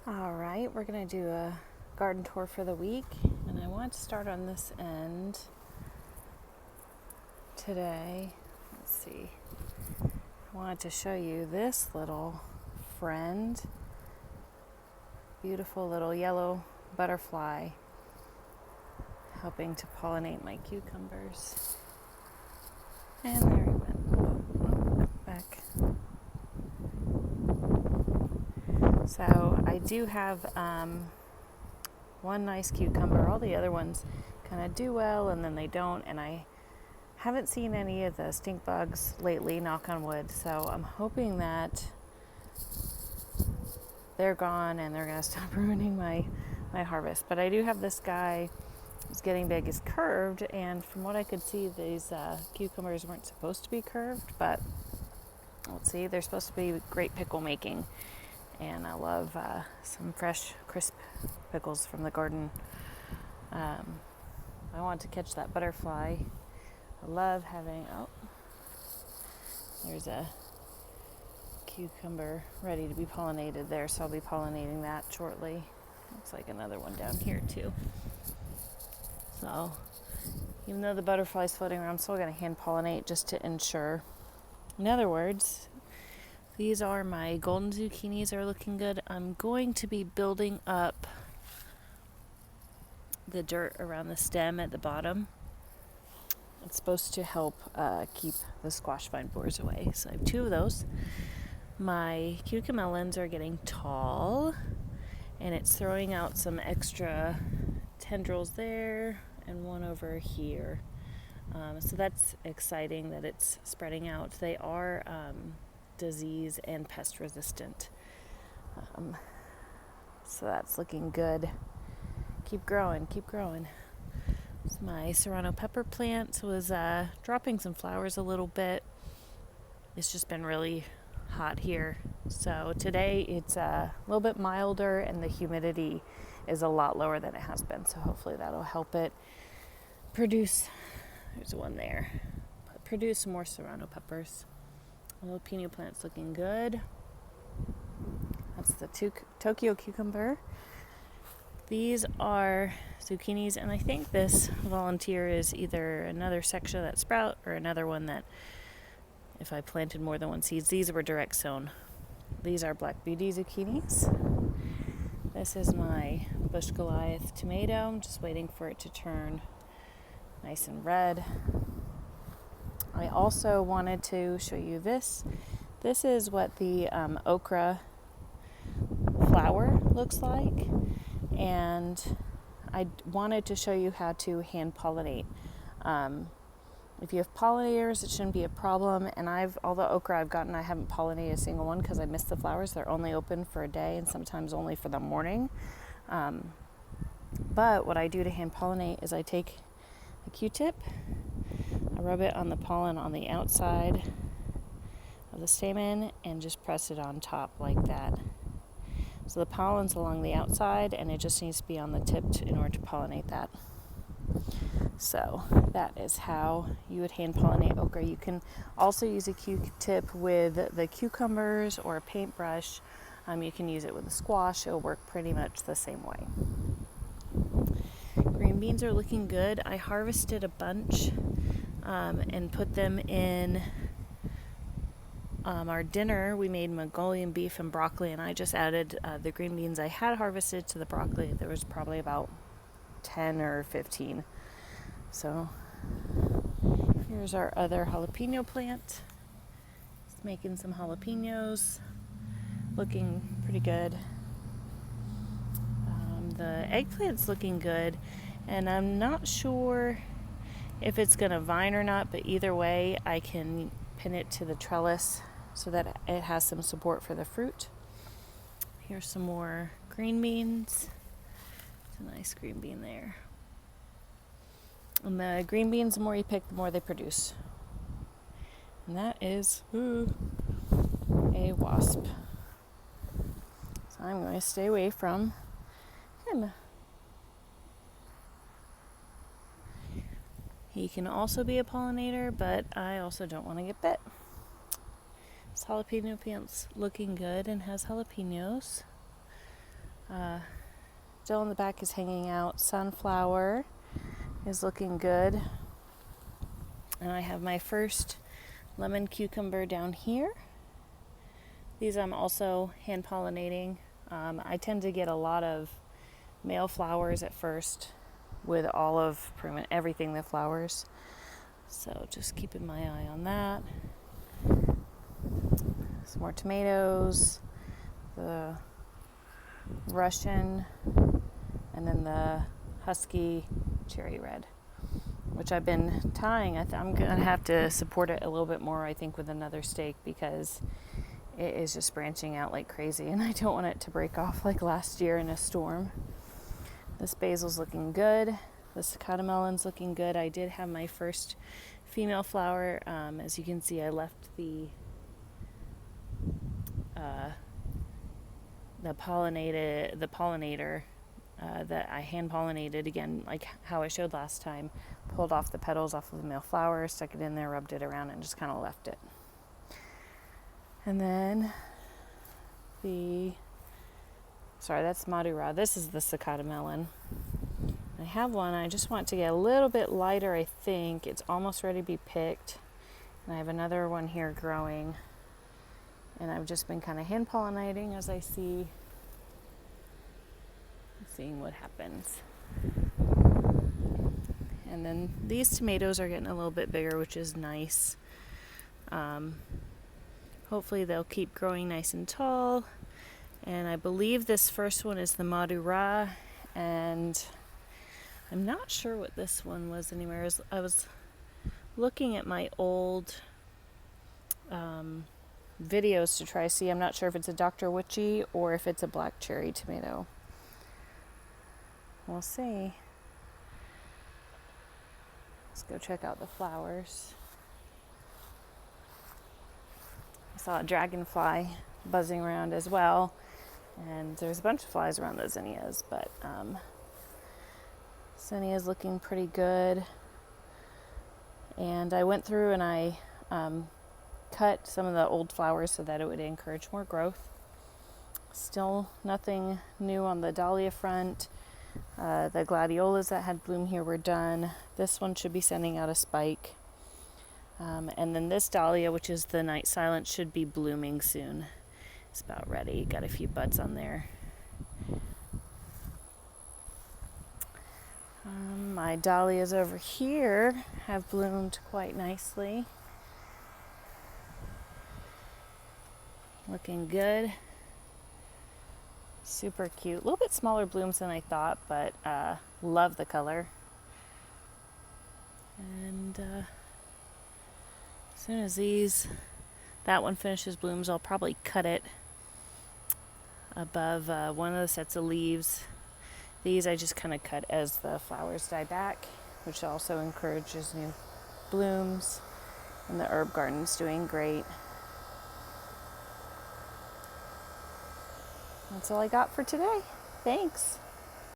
All right, we're going to do a garden tour for the week, and I want to start on this end today. Let's see. I wanted to show you this little friend. Beautiful little yellow butterfly helping to pollinate my cucumbers. And there he went. Back. So I do have one nice cucumber. All the other ones kind of do well and then they don't, and I haven't seen any of the stink bugs lately, knock on wood, so I'm hoping that they're gone and they're going to stop ruining my harvest. But I do have this guy who's getting big, is curved, and from what I could see, these cucumbers weren't supposed to be curved, but let's see, they're supposed to be great pickle making. And I love some fresh, crisp pickles from the garden. I want to catch that butterfly. I love having, there's a cucumber ready to be pollinated there, so I'll be pollinating that shortly. Looks like another one down here too. So, even though the butterfly's floating around, I'm still going to hand pollinate just to ensure. In other words, these are my golden zucchinis, are looking good. I'm going to be building up the dirt around the stem at the bottom. It's supposed to help keep the squash vine borers away. So I have 2 of those. My cucamelons are getting tall, and it's throwing out some extra tendrils there and one over here. So that's exciting that it's spreading out. They are disease and pest resistant. So that's looking good. Keep growing. So my serrano pepper plant was dropping some flowers a little bit. It's just been really hot here. So today it's a little bit milder and the humidity is a lot lower than it has been. So hopefully that'll help it produce, there's one there, produce some more serrano peppers. The jalapeno plant's looking good. That's the Tokyo cucumber. These are zucchinis, and I think this volunteer is either another section of that sprout or another one that, if I planted more than one seeds, these were direct sown. These are Black Beauty zucchinis. This is my Bush Goliath tomato. I'm just waiting for it to turn nice and red. I also wanted to show you this. This is what the okra flower looks like, and I wanted to show you how to hand pollinate. If you have pollinators, it shouldn't be a problem, and all the okra I've gotten, I haven't pollinated a single one because I missed the flowers. They're only open for a day and sometimes only for the morning. But what I do to hand pollinate is I take a Q-tip, I rub it on the pollen on the outside of the stamen and just press it on top like that. So the pollen's along the outside and it just needs to be on the tip in order to pollinate that. So that is how you would hand pollinate okra. You can also use a Q-tip with the cucumbers or a paintbrush. You can use it with a squash. It'll work pretty much the same way. Green beans are looking good. I harvested a bunch and put them in our dinner. We made Mongolian beef and broccoli, and I just added the green beans I had harvested to the broccoli. There was probably about 10 or 15. So here's our other jalapeno plant. It's making some jalapenos, looking pretty good. The eggplant's looking good, and I'm not sure if it's going to vine or not, but either way I can pin it to the trellis so that it has some support for the fruit. Here's some more green beans. It's a nice green bean there. And the green beans, the more you pick, the more they produce. And that is a wasp. So I'm going to stay away from him. He can also be a pollinator, but I also don't want to get bit. This jalapeno plant's looking good and has jalapenos. Still in the back is hanging out. Sunflower is looking good. And I have my first lemon cucumber down here. These I'm also hand pollinating. I tend to get a lot of male flowers at first with all of pretty much everything that flowers. So just keeping my eye on that. Some more tomatoes, the Russian, and then the husky cherry red, which I've been tying. I'm going to have to support it a little bit more, I think, with another stake because it is just branching out like crazy and I don't want it to break off like last year in a storm. This basil's looking good. The cicada melon's looking good. I did have my first female flower. As you can see, I left the pollinator that I hand pollinated again, like how I showed last time. Pulled off the petals off of the male flower, stuck it in there, rubbed it around, and just kind of left it. And then that's Madura. This is the cicada melon. I have one, I just want to get a little bit lighter, I think. It's almost ready to be picked. And I have another one here growing. And I've just been kind of hand pollinating as I seeing what happens. And then these tomatoes are getting a little bit bigger, which is nice. Hopefully they'll keep growing nice and tall. And I believe this first one is the Madura, and I'm not sure what this one was anywhere. I was looking at my old videos to try to see. I'm not sure if it's a Dr. Witchy or if it's a black cherry tomato. We'll see. Let's go check out the flowers. I saw a dragonfly buzzing around as well, and there's a bunch of flies around those zinnias, but zinnia's looking pretty good. And I went through and I cut some of the old flowers so that it would encourage more growth. Still nothing new on the dahlia front. The gladiolas that had bloom here were done. This one should be sending out a spike. And then this dahlia, which is the night silent, should be blooming soon. It's about ready. Got a few buds on there. My dahlias over here have bloomed quite nicely. Looking good. Super cute. A little bit smaller blooms than I thought, but love the color. And as soon as that one finishes blooms, I'll probably cut it above one of the sets of leaves. These I just kind of cut as the flowers die back, which also encourages new blooms. And the herb garden's doing great. That's all I got for today. Thanks.